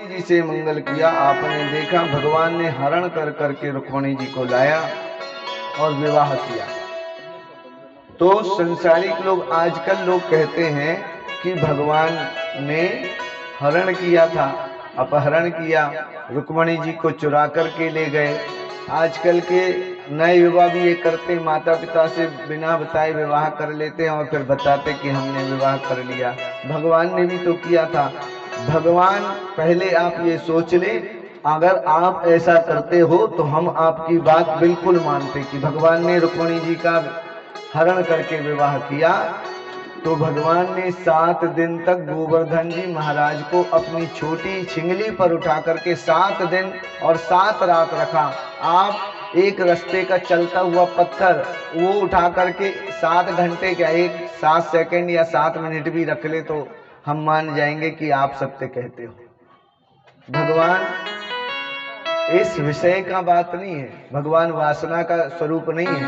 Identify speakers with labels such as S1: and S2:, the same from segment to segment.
S1: जी से मंगल किया। आपने देखा भगवान ने हरण कर करके रुक्मिणी जी को लाया और विवाह किया। तो संसारिक लोग, आजकल लोग कहते हैं कि भगवान ने हरण किया था, अपहरण किया, रुक्मिणी जी को चुरा करके ले गए। आजकल के नए युवा भी ये करते, माता पिता से बिना बताए विवाह कर लेते हैं और फिर बताते कि हमने विवाह कर लिया। भगवान ने भी तो किया था। भगवान, पहले आप ये सोच लें, अगर आप ऐसा करते हो तो हम आपकी बात बिल्कुल मानते कि भगवान ने रुक्मिणी जी का हरण करके विवाह किया। तो भगवान ने 7 दिन तक गोवर्धन जी महाराज को अपनी छोटी छिंगली पर उठा करके 7 दिन और 7 रात रखा। आप एक रास्ते का चलता हुआ पत्थर वो उठा करके 7 घंटे क्या, एक 7 सेकंड या 7 मिनट भी रख ले तो हम मान जाएंगे कि आप सत्य कहते हो। भगवान इस विषय का बात नहीं है, भगवान वासना का स्वरूप नहीं है,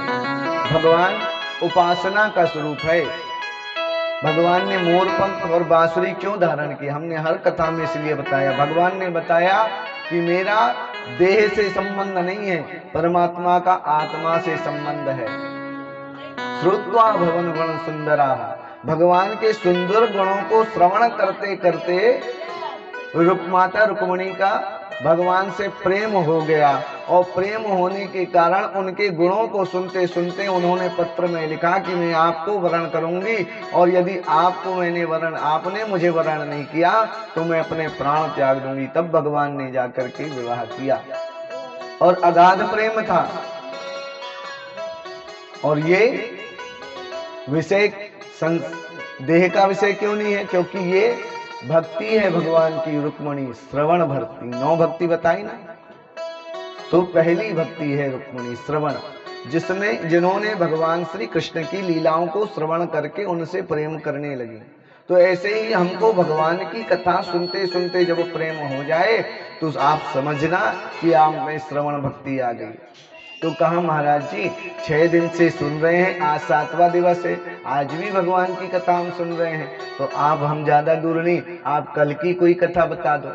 S1: भगवान उपासना का स्वरूप है। भगवान ने मोरपंख और बांसुरी क्यों धारण की, हमने हर कथा में इसलिए बताया। भगवान ने बताया कि मेरा देह से संबंध नहीं है, परमात्मा का आत्मा से संबंध है। श्रुत्वा भवन गुण सुंदरा, भगवान के सुंदर गुणों को श्रवण करते करते माता रुक्मिणी का भगवान से प्रेम हो गया और प्रेम होने के कारण उनके गुणों को सुनते सुनते उन्होंने पत्र में लिखा कि मैं आपको वरण करूंगी और यदि आपने मुझे वरण नहीं किया तो मैं अपने प्राण त्याग दूंगी। तब भगवान ने जाकर के विवाह किया और अगाध प्रेम था। और ये विषय देह का विषय क्यों नहीं है, क्योंकि ये भक्ति है भगवान की रुक्मिणी, श्रवण भक्ति। 9 भक्ति बताई ना, तो पहली भक्ति है रुक्मिणी श्रवण, जिन्होंने भगवान श्री कृष्ण की लीलाओं को श्रवण करके उनसे प्रेम करने लगी। तो ऐसे ही हमको भगवान की कथा सुनते सुनते जब प्रेम हो जाए तो आप समझना कि आप में श्रवण भक्ति आ गई। तो कहा महाराज जी 6 दिन से सुन रहे हैं, आज 7वां दिवस है, आज भी भगवान की कथा हम सुन रहे हैं। तो आप, हम ज्यादा दूर नहीं, आप कल की कोई कथा बता दो।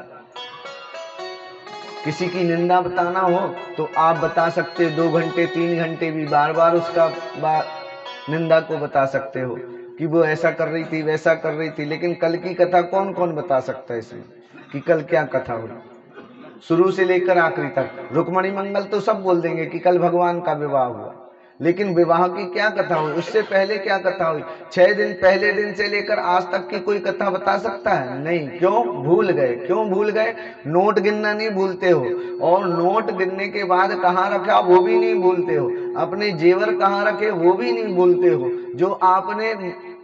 S1: किसी की निंदा बताना हो तो आप बता सकते, 2 घंटे 3 घंटे भी बार बार उसका निंदा को बता सकते हो कि वो ऐसा कर रही थी, वैसा कर रही थी। लेकिन कल की कथा कौन कौन बता सकता है इसमें कि कल क्या कथा हुई, शुरू से लेकर आखिरी तक। रुक्मिणी मंगल तो सब बोल देंगे कि कल भगवान का विवाह हुआ, लेकिन विवाह की क्या कथा हुई, उससे पहले क्या कथा हुई, 6 दिन पहले दिन से लेकर आज तक की कोई कथा बता सकता है? नहीं। क्यों भूल गए? क्यों भूल गए? नोट गिनना नहीं भूलते हो, और नोट गिनने के बाद कहाँ रखा वो भी नहीं भूलते हो, अपने जेवर कहाँ रखे वो भी नहीं भूलते हो। जो आपने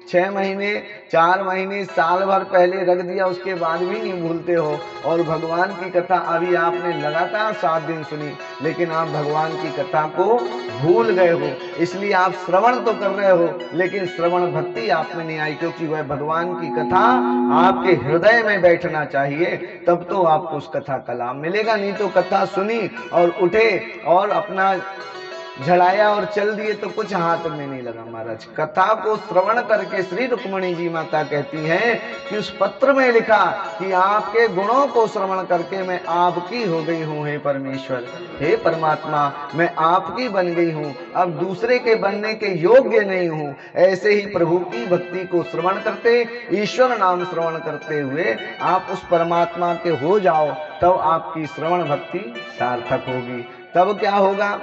S1: 6 महीने 4 महीने साल भर पहले रख दिया उसके बाद भी नहीं भूलते हो। और भगवान की कथा अभी आपने लगातार 7 दिन सुनी, लेकिन आप भगवान की कथा को भूल गए हो। इसलिए आप श्रवण तो कर रहे हो लेकिन श्रवण भक्ति आप में नहीं आई, क्योंकि वह भगवान की कथा आपके हृदय में बैठना चाहिए, तब तो आपको उस कथा का लाभ मिलेगा। नहीं तो कथा सुनी और उठे और अपना झड़ाया और चल दिए तो कुछ हाथ में नहीं लगा। महाराज कथा को श्रवण करके श्री रुक्मिणी जी माता कहती हैं कि उस पत्र में लिखा कि आपके गुणों को श्रवण करके मैं आपकी हो गई हूँ। हे परमेश्वर, हे परमात्मा, मैं आपकी बन गई हूँ, अब दूसरे के बनने के योग्य नहीं हूँ। ऐसे ही प्रभु की भक्ति को श्रवण करते, ईश्वर नाम श्रवण करते हुए आप उस परमात्मा के हो जाओ, तब आपकी श्रवण भक्ति सार्थक होगी। तब क्या होगा?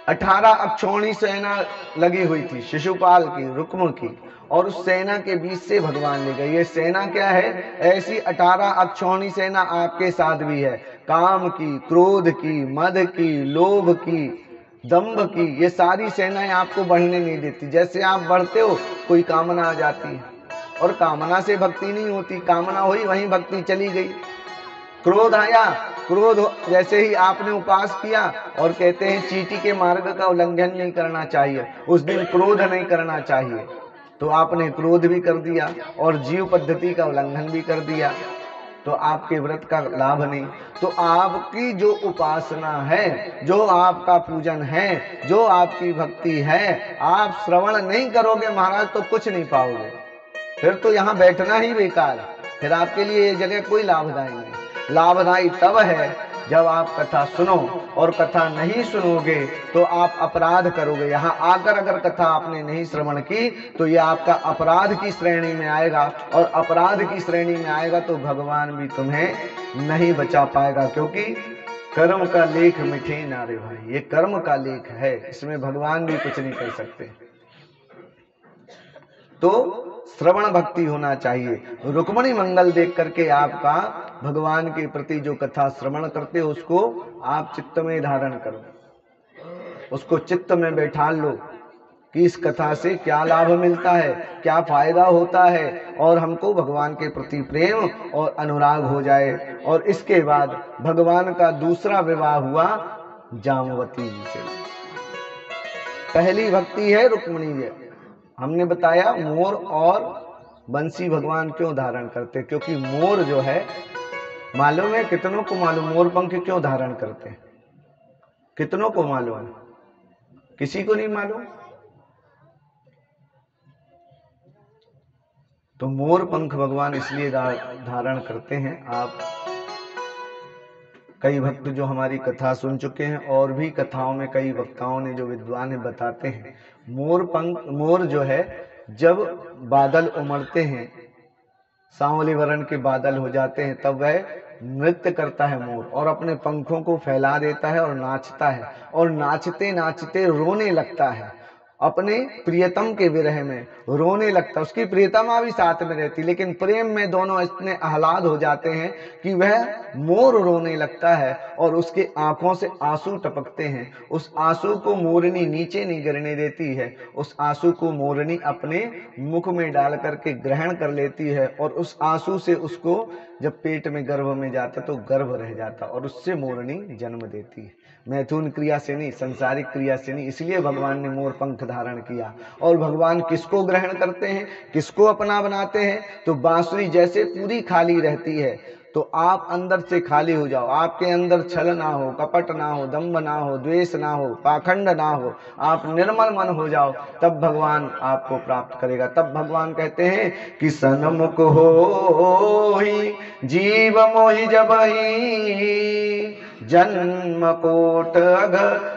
S1: 18 अक्षौणी सेना लगी हुई थी शिशुपाल की, रुक्म की, और उस सेना के बीच से भगवान ले गए। ये सेना क्या है? ऐसी 18 अक्षौणी सेना आपके साथ भी है, काम की, क्रोध की, मद की, लोभ की, दंभ की। ये सारी सेनाएं आपको बढ़ने नहीं देती। जैसे आप बढ़ते हो कोई कामना आ जाती है, और कामना से भक्ति नहीं होती, कामना हुई वहीं भक्ति चली गई। क्रोध आया, क्रोध जैसे ही आपने उपास किया, और कहते हैं चींटी के मार्ग का उल्लंघन नहीं करना चाहिए, उस दिन क्रोध नहीं करना चाहिए, तो आपने क्रोध भी कर दिया और जीव पद्धति का उल्लंघन भी कर दिया, तो आपके व्रत का लाभ नहीं। तो आपकी जो उपासना है, जो आपका पूजन है, जो आपकी भक्ति है, आप श्रवण नहीं करोगे महाराज तो कुछ नहीं पाओगे, फिर तो यहाँ बैठना ही बेकार है। फिर आपके लिए ये जगह कोई लाभदायी नहीं। लाभदायी तब है जब आप कथा सुनो, और कथा नहीं सुनोगे तो आप अपराध करोगे। यहाँ आकर अगर कथा आपने नहीं श्रवण की तो ये आपका अपराध की श्रेणी में आएगा, और अपराध की श्रेणी में आएगा तो भगवान भी तुम्हें नहीं बचा पाएगा, क्योंकि कर्म का लेख मिठे ना रे भाई, ये कर्म का लेख है, इसमें भगवान भी कुछ नहीं कर सकते। तो श्रवण भक्ति होना चाहिए। रुक्मणी मंगल देख करके आपका भगवान के प्रति जो कथा श्रवण करते हो उसको आप चित्त में धारण करो, उसको चित्त में बैठा लो कि इस कथा से क्या लाभ मिलता है, क्या फायदा होता है, और हमको भगवान के प्रति प्रेम और अनुराग हो जाए। और इसके बाद भगवान का दूसरा विवाह हुआ जामवती जी से। पहली भक्ति है रुक्मिणी जी। हमने बताया मोर और बंसी भगवान क्यों धारण करते, क्योंकि मोर जो है, मालूम है कितनों को मालूम मोर पंख क्यों धारण करते हैं? कितनों को मालूम है? किसी को नहीं मालूम? तो मोर पंख भगवान इसलिए धारण करते हैं। आप कई भक्त जो हमारी कथा सुन चुके हैं, और भी कथाओं में कई वक्ताओं ने जो विद्वान है बताते हैं, मोर जो है जब बादल उमड़ते हैं, सांवले वर्ण के बादल हो जाते हैं, तब वह नृत्य करता है मोर, और अपने पंखों को फैला देता है और नाचता है, और नाचते नाचते रोने लगता है। अपने प्रियतम के विरह में रोने लगता है। उसकी प्रियतमा भी साथ में रहती, लेकिन प्रेम में दोनों इतने आह्लाद हो जाते हैं कि वह मोर रोने लगता है और उसके आंखों से आंसू टपकते हैं। उस आंसू को मोरनी नीचे नहीं गिरने देती है, उस आंसू को मोरनी अपने मुख में डाल करके ग्रहण कर लेती है, और उस आंसू से उसको जब पेट में गर्भ में जाता तो गर्भ रह जाता, और उससे मोरनी जन्म देती है। मैथुन क्रिया से नहीं, संसारिक क्रिया से नहीं। इसलिए भगवान ने मोर पंख धारण किया। और भगवान किसको ग्रहण करते हैं, किसको अपना बनाते हैं? तो बांसुरी जैसे पूरी खाली रहती है, तो आप अंदर से खाली हो जाओ, आपके अंदर छल ना हो, कपट ना हो, दंभ ना हो, द्वेष ना हो, पाखंड ना हो, आप निर्मल मन हो जाओ, तब भगवान आपको प्राप्त करेगा। तब भगवान कहते हैं कि सन्मुख हो ही जीव मोहि जबहि, जन्म कोट अघ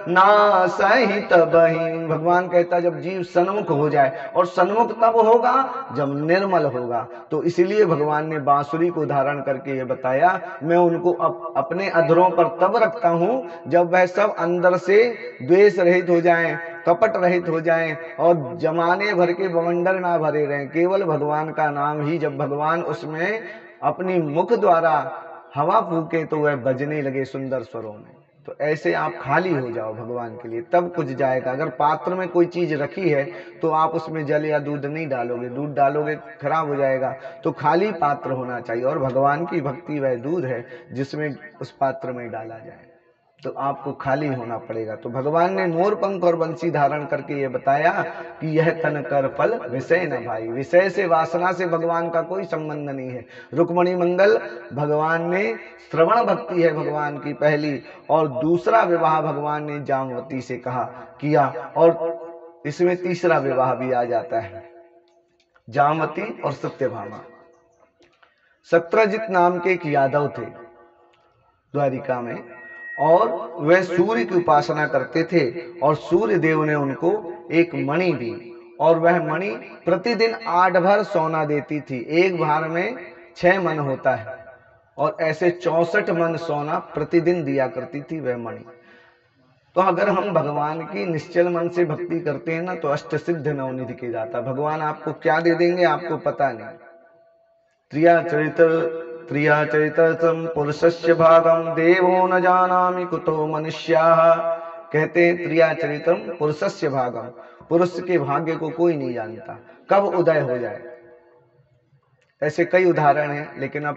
S1: ना सहित बहि। भगवान कहता जब जीव सन्मुख हो जाए, और सन्मुख तब होगा जब निर्मल होगा। तो इसलिए भगवान ने बांसुरी को धारण करके ये बताया, मैं उनको अपने अधरों पर तब रखता हूं जब वह सब अंदर से द्वेष रहित हो जाएं, कपट रहित हो जाएं, और जमाने भर के बवंडर ना भरे रहें। केवल भगवान का नाम ही, जब भगवान उसमें अपनी मुख द्वारा हवा फूके तो वह बजने लगे सुंदर स्वरों में। तो ऐसे आप खाली हो जाओ भगवान के लिए, तब कुछ जाएगा। अगर पात्र में कोई चीज रखी है तो आप उसमें जल या दूध नहीं डालोगे, दूध डालोगे खराब हो जाएगा। तो खाली पात्र होना चाहिए, और भगवान की भक्ति वह दूध है जिसमें उस पात्र में डाला जाए, तो आपको खाली होना पड़ेगा। तो भगवान ने मोर पंख और बंसी धारण करके ये बताया कि यह तन कर फल विषय न भाई। विषय से, वासना से भगवान का कोई संबंध नहीं है। रुक्मिणी मंगल भगवान ने श्रवण भक्ति है भगवान की पहली, और दूसरा विवाह भगवान ने जामवती से कहा किया, और इसमें तीसरा विवाह भी आ जाता है, जामवती और सत्यभामा। सत्यजित नाम के एक यादव थे द्वारिका में, और वे सूर्य की उपासना करते थे, और सूर्य देव ने उनको एक मणि दी, और वह मणि प्रतिदिन 8 भर सोना देती थी। एक भार में 6 मन होता है, और ऐसे 64 मन सोना प्रतिदिन दिया करती थी वह मणि। तो अगर हम भगवान की निश्चल मन से भक्ति करते हैं ना, तो अष्ट सिद्ध नवनिधि के दाता भगवान आपको क्या दे देंगे आपको पता नहीं। त्रिया चरितम पुरुषस्य भागम देवो न जानामि कुतो मनुष्याः। कहते हैं त्रिया चरितम पुरुषस्य भागम, पुरुष के भाग्य को कोई नहीं जानता, कब उदय हो जाए। ऐसे कई उदाहरण हैं, लेकिन अब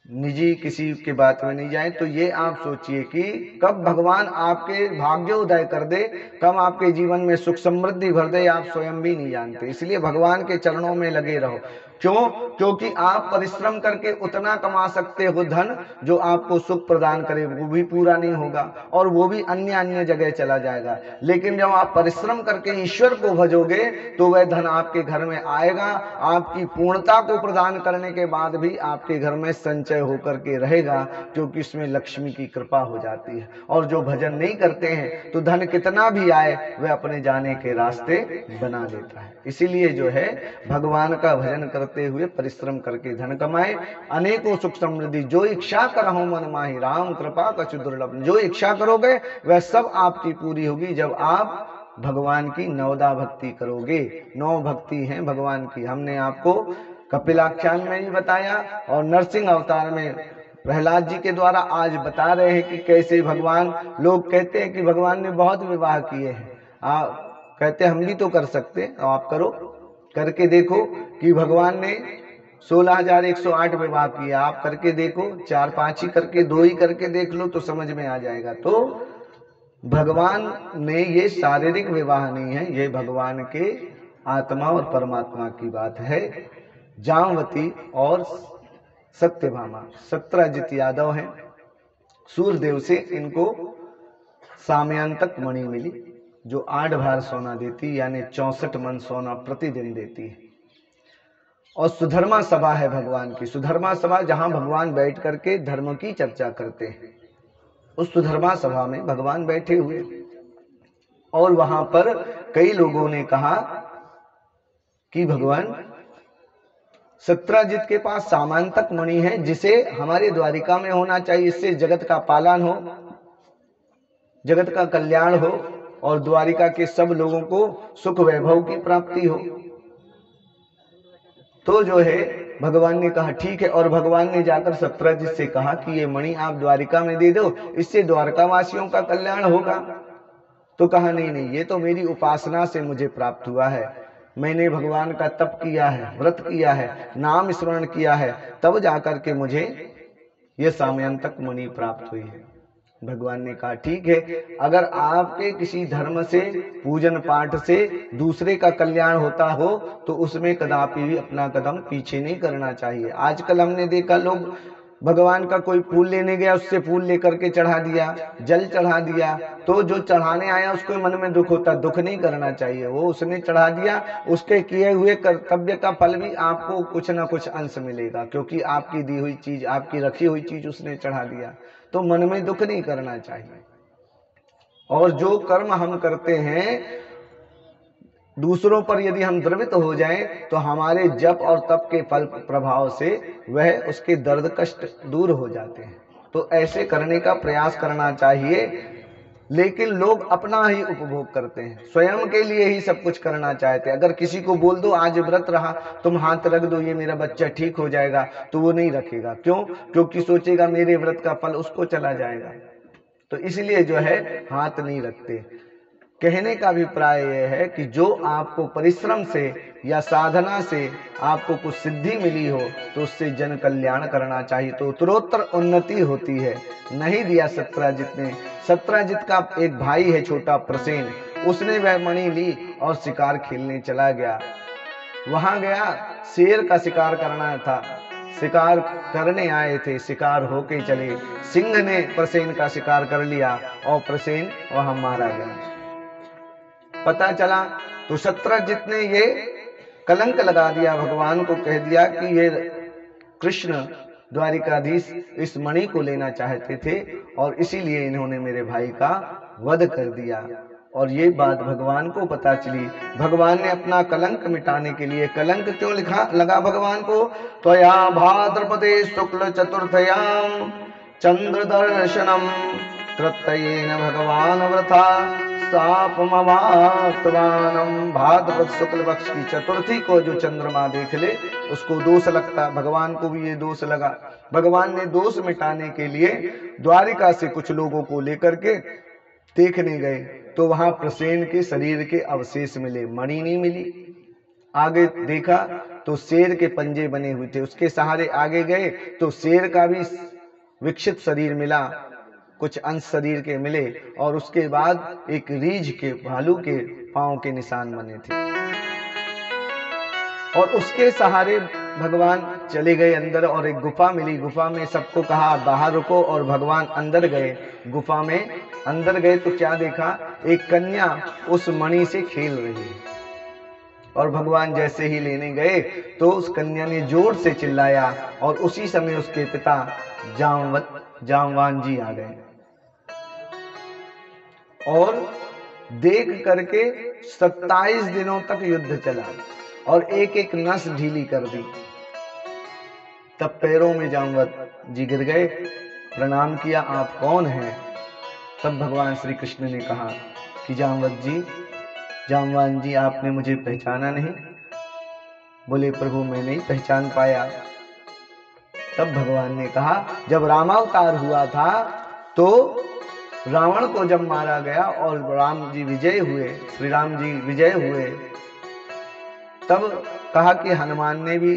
S1: निजी किसी के बात में नहीं जाए। तो ये आप सोचिए कि कब भगवान आपके भाग्य उदय कर दे, कब आपके जीवन में सुख समृद्धि भर दे, आप स्वयं भी नहीं जानते। इसलिए भगवान के चरणों में लगे रहो। क्यों? क्योंकि आप परिश्रम करके उतना कमा सकते हो धन जो आपको सुख प्रदान करे, वो भी पूरा नहीं होगा और वो भी अन्य अन्य जगह चला जाएगा। लेकिन जब आप परिश्रम करके ईश्वर को भजोगे तो वह धन आपके घर में आएगा, आपकी पूर्णता को प्रदान करने के बाद भी आपके घर में संचय होकर के रहेगा, क्योंकि इसमें लक्ष्मी की कृपा हो जाती है। और जो भजन नहीं करते हैं तो धन कितना भी आए वह अपने जाने के रास्ते बना देता है। इसीलिए जो है भगवान का भजन करते हुए परिश्रम करके धन कमाए, अनेकों सुख समृद्धि जो इच्छा करहु मन माहि, राम कृपा कछु दुर्लभ। जो इच्छा करोगे वह सब आपकी पूरी होगी जब आप भगवान की नवदा भक्ति करोगे। 9 भक्ति हैं भगवान की, हमने आपको कपिलाख्यान में ही बताया और नरसिंह अवतार में प्रहलाद जी के द्वारा आज बता रहे हैं कि कैसे भगवान, लोग कहते हैं कि भगवान ने बहुत विवाह किए हैं, कहते हम भी तो कर सकते हैं, आप करो, करके देखो कि भगवान ने 16,108 विवाह किया, आप करके देखो, 4-5 ही करके, 2 ही करके देख लो तो समझ में आ जाएगा। तो भगवान ने ये शारीरिक विवाह नहीं है, ये भगवान के आत्मा और परमात्मा की बात है। जामवती और सत्यभामा, सत्रजित यादव हैं, सूर्यदेव से इनको सामयांतक मणि मिली जो 8 भार सोना देती, यानी 64 मन सोना प्रतिदिन देती है। और सुधर्मा सभा है भगवान की, सुधर्मा सभा जहां भगवान बैठ करके धर्म की चर्चा करते हैं, उस सुधर्मा सभा में भगवान बैठे हुए और वहां पर कई लोगों ने कहा कि भगवान सत्रजित के पास सामंतक मणि है जिसे हमारे द्वारिका में होना चाहिए, इससे जगत का पालन हो, जगत का कल्याण हो और द्वारिका के सब लोगों को सुख वैभव की प्राप्ति हो। तो जो है भगवान ने कहा ठीक है, और भगवान ने जाकर सत्रजित से कहा कि ये मणि आप द्वारिका में दे दो, इससे द्वारका वासियों का कल्याण होगा। तो कहा नहीं नहीं, ये तो मेरी उपासना से मुझे प्राप्त हुआ है, मैंने भगवान का तप किया है, व्रत किया है, नाम स्मरण किया है, तब जाकर के मुझे यह सामयंतक मणि प्राप्त हुई है। भगवान ने कहा ठीक है, अगर आपके किसी धर्म से, पूजन पाठ से दूसरे का कल्याण होता हो तो उसमें कदापि भी अपना कदम पीछे नहीं करना चाहिए। आजकल हमने देखा लोग भगवान का कोई फूल लेने गया, उससे फूल लेकर के चढ़ा दिया, जल चढ़ा दिया, तो जो चढ़ाने आया उसको मन में दुख होता, दुख नहीं करना चाहिए, वो उसने चढ़ा दिया, उसके किए हुए कर्तव्य का फल भी आपको कुछ ना कुछ अंश मिलेगा, क्योंकि आपकी दी हुई चीज, आपकी रखी हुई चीज उसने चढ़ा दिया, तो मन में दुख नहीं करना चाहिए। और जो कर्म हम करते हैं दूसरों पर यदि हम द्रवित हो जाएं तो हमारे जप और तप के फल प्रभाव से वह उसके दर्द कष्ट दूर हो जाते हैं। तो ऐसे करने का प्रयास करना चाहिए, लेकिन लोग अपना ही उपभोग करते हैं, स्वयं के लिए ही सब कुछ करना चाहते हैं। अगर किसी को बोल दो आज व्रत रहा, तुम हाथ रख दो, ये मेरा बच्चा ठीक हो जाएगा, तो वो नहीं रखेगा। क्यों? क्योंकि सोचेगा मेरे व्रत का फल उसको चला जाएगा, तो इसलिए जो है हाथ नहीं रखते। कहने का अभिप्राय यह है कि जो आपको परिश्रम से या साधना से आपको कुछ सिद्धि मिली हो तो उससे जन कल्याण करना चाहिए, तो उत्तरोत्तर उन्नति होती है। नहीं दिया सत्रजित ने। सत्रजित का एक भाई है छोटा प्रसेन, उसने वह मणि ली और शिकार खेलने चला गया। वहां गया, शेर का शिकार करना था, शिकार करने आए थे, शिकार होके चले, सिंह ने प्रसेन का शिकार कर लिया और प्रसेन वहां मारा गया। पता चला तो सत्रजित ने ये कलंक लगा दिया, भगवान को कह दिया कि ये कृष्ण द्वारिकाधीश इस मणि को लेना चाहते थे और इसीलिए इन्होंने मेरे भाई का वध कर दिया। और ये बात भगवान को पता चली। भगवान ने अपना कलंक मिटाने के लिए, कलंक क्यों लगा भगवान को? त्वया भाद्रपदे शुक्ल चतुर्थयाम चंद्र दर्शनम तृतयेन भगवान व्रथा सापमवात्मानम। भाद्रपद शुक्ल पक्ष की चतुर्थी को जो चंद्रमा देख ले उसको दोष लगता, भगवान को भी ये दोष लगा। भगवान ने दोष मिटाने के लिए द्वारिका से कुछ लोगों को लेकर के देखने गए तो वहां प्रसेन के शरीर के अवशेष मिले, मणि नहीं मिली। आगे देखा तो शेर के पंजे बने हुए थे, उसके सहारे आगे गए तो शेर का भी विकसित शरीर मिला, कुछ अंश शरीर के मिले, और उसके बाद एक रीछ के, भालू के पांव के निशान बने थे। और उसके सहारे भगवान चले गए अंदर और एक गुफा मिली। गुफा में सबको कहा आप बाहर रुको, और भगवान अंदर गए। गुफा में अंदर गए तो क्या देखा, एक कन्या उस मणि से खेल रही है। और भगवान जैसे ही लेने गए तो उस कन्या ने जोर से चिल्लाया, और उसी समय उसके पिता जामवान जी आ गए और देख करके 27 दिनों तक युद्ध चला और एक एक नस ढीली कर दी। तब पैरों में जामवत जी गिर गए, प्रणाम किया, आप कौन हैं? तब भगवान श्री कृष्ण ने कहा कि जामवत जी, जामवान जी, आपने मुझे पहचाना नहीं? बोले प्रभु मैं नहीं पहचान पाया। तब भगवान ने कहा जब रामावतार हुआ था तो रावण को जब मारा गया और राम जी विजय हुए, श्री राम जी विजय हुए, तब कहा कि हनुमान ने भी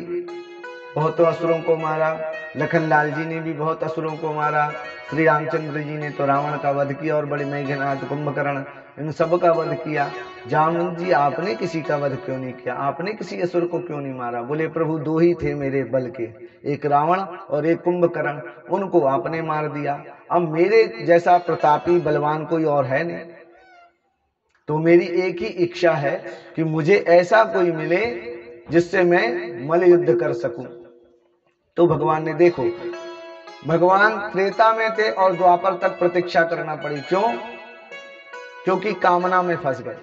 S1: बहुत असुरों को मारा, लखनलाल जी ने भी बहुत असुरों को मारा, श्री रामचंद्र जी ने तो रावण का वध किया और बड़े मेघनाथ कुंभकर्ण इन सब का वध किया। जामवंत जी आपने किसी का वध क्यों नहीं किया? आपने किसी असुर को क्यों नहीं मारा? बोले प्रभु दो ही थे मेरे बल के, एक रावण और एक कुंभकर्ण, उनको आपने मार दिया। अब मेरे जैसा प्रतापी बलवान कोई और है नहीं, तो मेरी एक ही इच्छा है कि मुझे ऐसा कोई मिले जिससे मैं मल्ल युद्ध कर सकूं। तो भगवान ने देखो, भगवान त्रेता में थे और द्वापर तक प्रतीक्षा करना पड़ी। क्यों? क्योंकि कामना में फंस गए।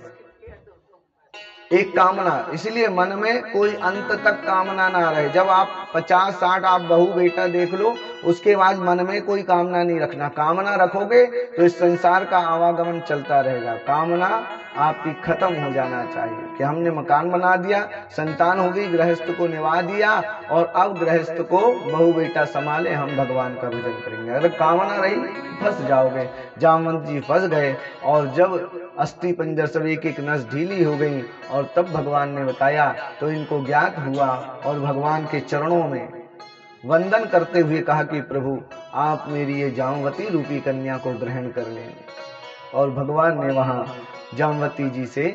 S1: एक कामना, इसलिए मन में कोई अंत तक कामना ना रहे। जब आप 50-60 आप बहू बेटा देख लो, उसके बाद मन में कोई कामना नहीं रखना। कामना रखोगे तो इस संसार का आवागमन चलता रहेगा। कामना आपकी खत्म हो जाना चाहिए कि हमने मकान बना दिया, संतान हो गई, गृहस्थ को निभा दिया और अब गृहस्थ को बहू बेटा संभाले, हम भगवान का भजन करेंगे। अगर कामना रही फंस जाओगे। जामवंत जी फंस गए और जब अस्थि पंजर सब एक एक नस ढीली हो गई और तब भगवान ने बताया तो इनको ज्ञात हुआ और भगवान के चरणों में वंदन करते हुए कहा कि प्रभु आप मेरी ये जामवती रूपी कन्या को ग्रहण कर लें। और भगवान ने वहां जामवती जी से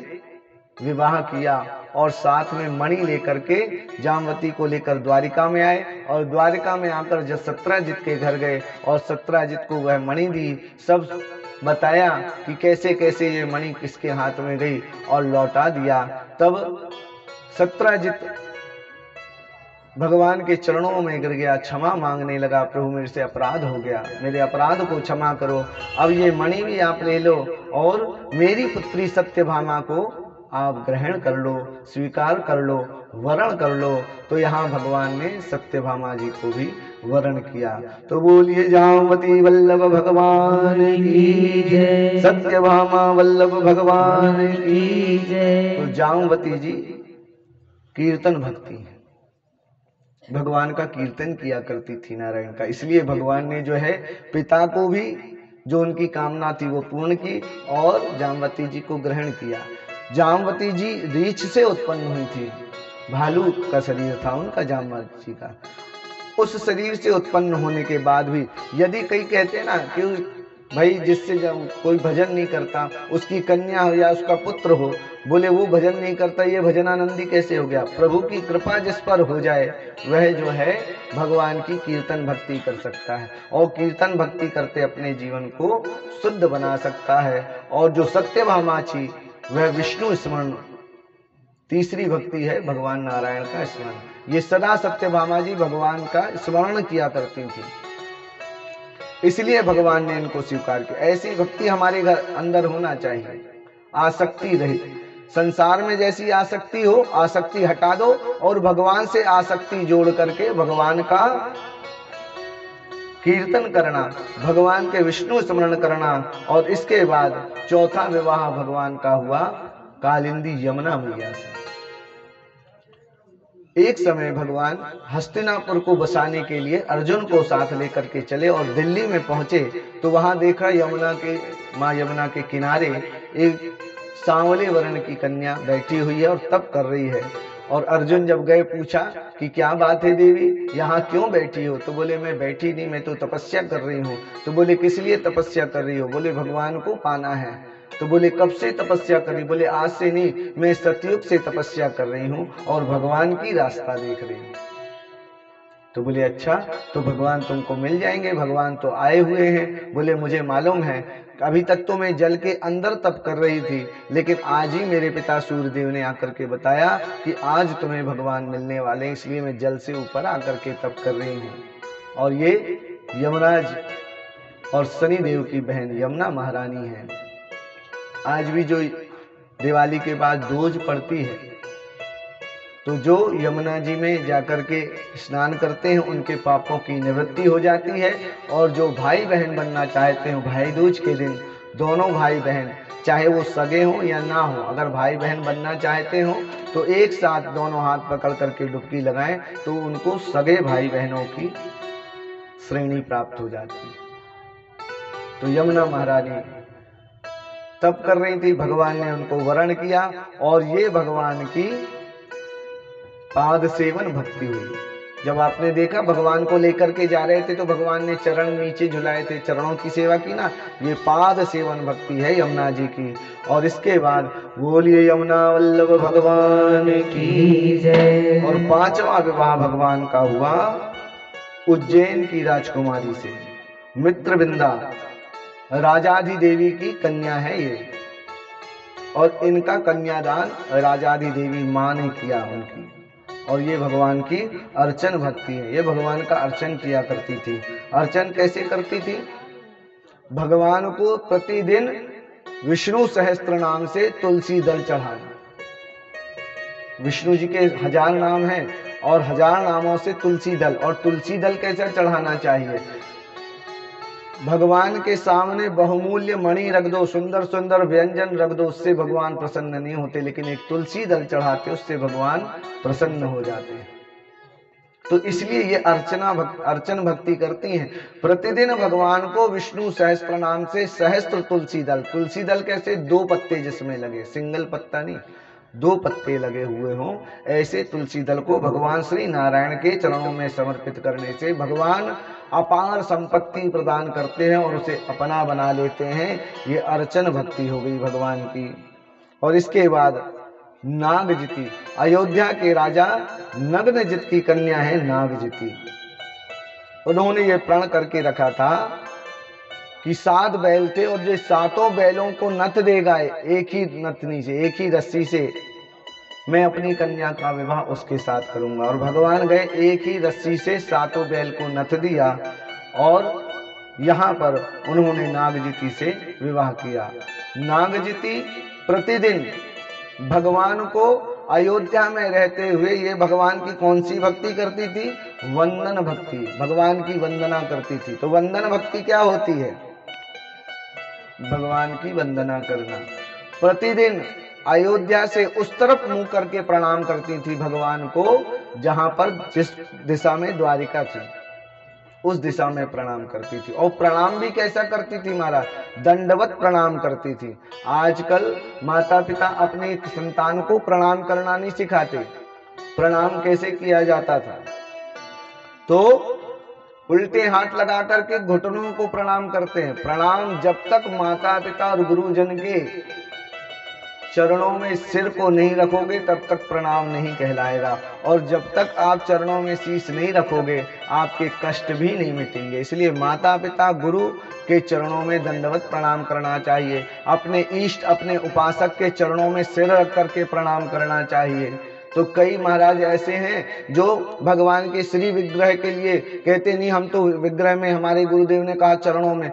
S1: विवाह किया और साथ में मणि लेकर के जामवती को लेकर द्वारिका में आए और द्वारिका में आकर जब सत्यजित के घर गए और सत्यजित को वह मणि दी, सब बताया कि कैसे कैसे ये मणि किसके हाथ में गई और लौटा दिया। तब सत्यजित भगवान के चरणों में गिर गया, क्षमा मांगने लगा, प्रभु मेरे से अपराध हो गया, मेरे अपराध को क्षमा करो, अब ये मणि भी आप ले लो और मेरी पुत्री सत्यभामा को आप ग्रहण कर लो, स्वीकार कर लो, वरण कर लो। तो यहाँ भगवान ने सत्यभामा जी को भी वरण किया। तो बोलिए जामवती वल्लभ भगवान की जय, सत्यभामा वल्लभ भगवान की जय। तो जामवती जी कीर्तन भक्ति है, भगवान का कीर्तन किया करती थी नारायण का, इसलिए भगवान ने जो है पिता को भी जो उनकी कामना थी वो पूर्ण की और जामवती जी को ग्रहण किया। जामवती जी रीछ से उत्पन्न हुई थी, भालू का शरीर था उनका जामवती जी का। उस शरीर से उत्पन्न होने के बाद भी यदि कई कहते हैं ना कि भाई जिससे जब कोई भजन नहीं करता उसकी कन्या हो या उसका पुत्र हो, बोले वो भजन नहीं करता, ये भजनानंदी कैसे हो गया? प्रभु की कृपा जिस पर हो जाए वह जो है भगवान की कीर्तन भक्ति कर सकता है और कीर्तन भक्ति करते अपने जीवन को शुद्ध बना सकता है। और जो सत्यभामा थी वह विष्णु स्मरण, तीसरी भक्ति है भगवान नारायण का स्मरण। ये सदा सत्यभामा जी भगवान का स्मरण किया करती थी, इसलिए भगवान ने इनको स्वीकार किया। ऐसी भक्ति हमारे घर अंदर होना चाहिए, आसक्ति रहित। संसार में जैसी आसक्ति हो, आसक्ति हटा दो और भगवान से आसक्ति जोड़ करके भगवान का कीर्तन करना, भगवान के विष्णु स्मरण करना। और इसके बाद चौथा विवाह भगवान का हुआ कालिंदी यमुना मैया से। एक समय भगवान हस्तिनापुर को बसाने के लिए अर्जुन को साथ लेकर के चले और दिल्ली में पहुंचे तो वहां देखा यमुना के, माँ यमुना के किनारे एक सांवले वर्ण की कन्या बैठी हुई है और तप कर रही है। और अर्जुन जब गए पूछा कि क्या बात है देवी, यहाँ क्यों बैठी हो? तो बोले मैं बैठी नहीं, मैं तो तपस्या कर रही हूँ। तो बोले किस लिए तपस्या कर रही हो? बोले भगवान को पाना है। तो बोले कब से तपस्या कर रही? बोले आज से नहीं, मैं सतयुग से तपस्या कर रही हूँ और भगवान की रास्ता देख रही हूँ। तो बोले अच्छा, तो भगवान तुमको मिल जाएंगे, भगवान तो आए हुए हैं। बोले मुझे मालूम है, अभी तक तो मैं जल के अंदर तप कर रही थी, लेकिन आज ही मेरे पिता सूर्यदेव ने आकर के बताया कि आज तुम्हें भगवान मिलने वाले, इसलिए मैं जल से ऊपर आकर के तप कर रही हूँ। और ये यमराज और शनि देव की बहन यमुना महारानी है। आज भी जो दिवाली के बाद दूज पड़ती है, तो जो यमुना जी में जाकर के स्नान करते हैं उनके पापों की निवृत्ति हो जाती है। और जो भाई बहन बनना चाहते हो, भाई दूज के दिन दोनों भाई बहन, चाहे वो सगे हों या ना हो, अगर भाई बहन बनना चाहते हो तो एक साथ दोनों हाथ पकड़ करके डुबकी लगाएं, तो उनको सगे भाई बहनों की श्रेणी प्राप्त हो जाती है। तो यमुना महारानी तप कर रही थी, भगवान ने उनको वरण किया और ये भगवान की पाद सेवन भक्ति हुई। जब आपने देखा भगवान को लेकर के जा रहे थे तो भगवान ने चरण नीचे झुलाए थे, चरणों की सेवा की ना, ये पाद सेवन भक्ति है यमुना जी की। और इसके बाद बोलिए यमुना वल्लभ भगवान की जय। और 5वां विवाह भगवान का हुआ उज्जैन की राजकुमारी से, मित्रविंदा राजाधि देवी की कन्या है ये। और इनका कन्यादान राजाधि देवी मां ने किया उनकी। और ये भगवान की अर्चन भक्ति है, ये भगवान का अर्चन किया करती थी। अर्चन कैसे करती थी? भगवान को प्रतिदिन विष्णु सहस्त्र नाम से तुलसी दल चढ़ाना। विष्णु जी के 1000 नाम हैं और 1000 नामों से तुलसी दल। और तुलसी दल कैसे चढ़ाना चाहिए? भगवान के सामने बहुमूल्य मणि रख दो, सुंदर सुंदर व्यंजन रख दो, उससे भगवान प्रसन्न नहीं होते, लेकिन एक तुलसी दल चढ़ाते उससे भगवान प्रसन्न हो जाते हैं। तो इसलिए ये अर्चन भक्ति करती हैं। प्रतिदिन भगवान को विष्णु सहस्त्र नाम से सहस्त्र तुलसी दल, तुलसी दल कैसे? 2 पत्ते जिसमें लगे, सिंगल पत्ता नहीं, 2 पत्ते लगे हुए हों, ऐसे तुलसी दल को भगवान श्री नारायण के चरणों में समर्पित करने से भगवान अपार संपत्ति प्रदान करते हैं और उसे अपना बना लेते हैं। ये अर्चन भक्ति हो गई भगवान की। और इसके बाद नागजिति, अयोध्या के राजा नग्नजित की कन्या है नागजिति। उन्होंने ये प्रण करके रखा था कि 7 बैल थे और जो 7 बैलों को नथ देगा, एक ही नथनी से, एक ही रस्सी से मैं अपनी कन्या का विवाह उसके साथ करूंगा। और भगवान गए, एक ही रस्सी से 7 बैल को नथ दिया और यहाँ पर उन्होंने नागजिति से विवाह किया। नागजिति प्रतिदिन भगवान को अयोध्या में रहते हुए ये भगवान की कौन सी भक्ति करती थी? वंदन भक्ति, भगवान की वंदना करती थी। तो वंदन भक्ति क्या होती है? भगवान की वंदना करना। प्रतिदिन अयोध्या से उस तरफ मुंह करके प्रणाम करती थी भगवान को जहां पर जिस दिशा में द्वारिका थी, उस दिशा में प्रणाम करती थी। और प्रणाम भी कैसा करती थी महाराज? दंडवत प्रणाम करती थी। आजकल माता पिता अपने संतान को प्रणाम करना नहीं सिखाते। प्रणाम कैसे किया जाता था? तो उल्टे हाथ लगा करके घुटनों को प्रणाम करते हैं। प्रणाम जब तक माता पिता और गुरुजन के चरणों में सिर को नहीं रखोगे तब तक प्रणाम नहीं कहलाएगा। और जब तक आप चरणों में शीश नहीं रखोगे आपके कष्ट भी नहीं मिटेंगे। इसलिए माता पिता गुरु के चरणों में दंडवत प्रणाम करना चाहिए। अपने इष्ट, अपने उपासक के चरणों में सिर रख करके प्रणाम करना चाहिए। तो कई महाराज ऐसे हैं जो भगवान के श्री विग्रह के लिए कहते नहीं, हम तो विग्रह में, हमारे गुरुदेव ने कहा चरणों में,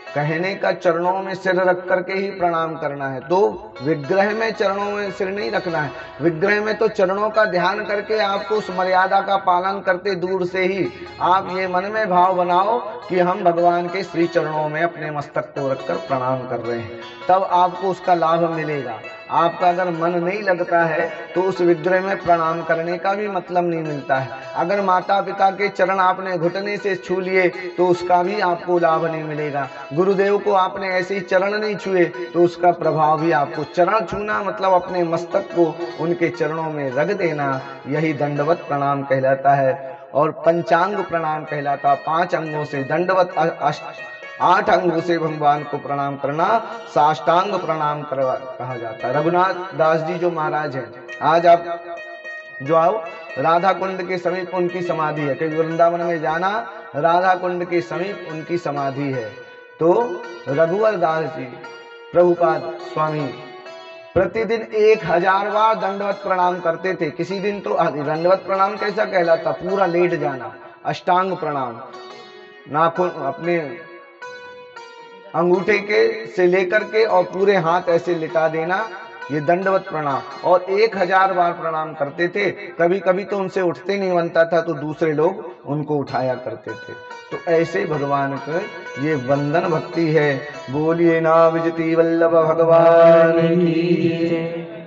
S1: कहने का चरणों में सिर रख करके ही प्रणाम करना है। तो विग्रह में चरणों में सिर नहीं रखना है। विग्रह में तो चरणों का ध्यान करके आपको उस मर्यादा का पालन करते दूर से ही आप ये मन में भाव बनाओ कि हम भगवान के श्री चरणों में अपने मस्तक को रखकर प्रणाम कर रहे हैं, तब आपको उसका लाभ मिलेगा। आपका अगर मन नहीं लगता है तो उस विग्रह में प्रणाम करने का भी मतलब नहीं मिलता है। अगर माता पिता के चरण आपने घुटने से छू लिए तो उसका भी आपको लाभ नहीं मिलेगा। गुरुदेव को आपने ऐसे ही चरण नहीं छुए तो उसका प्रभाव भी आपको, चरण छूना मतलब अपने मस्तक को उनके चरणों में रख देना, यही दंडवत प्रणाम कहलाता है। और पंचांग प्रणाम कहलाता, 5 अंगों से दंडवत, 8 अंगों से भगवान को प्रणाम करना साष्टांग प्रणाम कहा जाता है। रघुनाथ दास जी जो महाराज हैं, आज आप जो आओ राधा कुंड के समीप उनकी समाधि है, क्योंकि वृंदावन में जाना राधा कुंड के समीप उनकी समाधि है। तो रघुवर दास जी प्रभुपाद स्वामी प्रतिदिन 1000 बार दंडवत प्रणाम करते थे। किसी दिन तो दंडवत प्रणाम कैसा कहलाता, पूरा लेट जाना, अष्टांग प्रणाम, नाखून अपने अंगूठे के से लेकर के और पूरे हाथ ऐसे लिटा देना, ये दंडवत प्रणाम। और 1000 बार प्रणाम करते थे। कभी कभी तो उनसे उठते नहीं बनता था तो दूसरे लोग उनको उठाया करते थे। तो ऐसे भगवान का ये वंदन भक्ति है। बोलिए ना विजती वल्लभ भगवान की।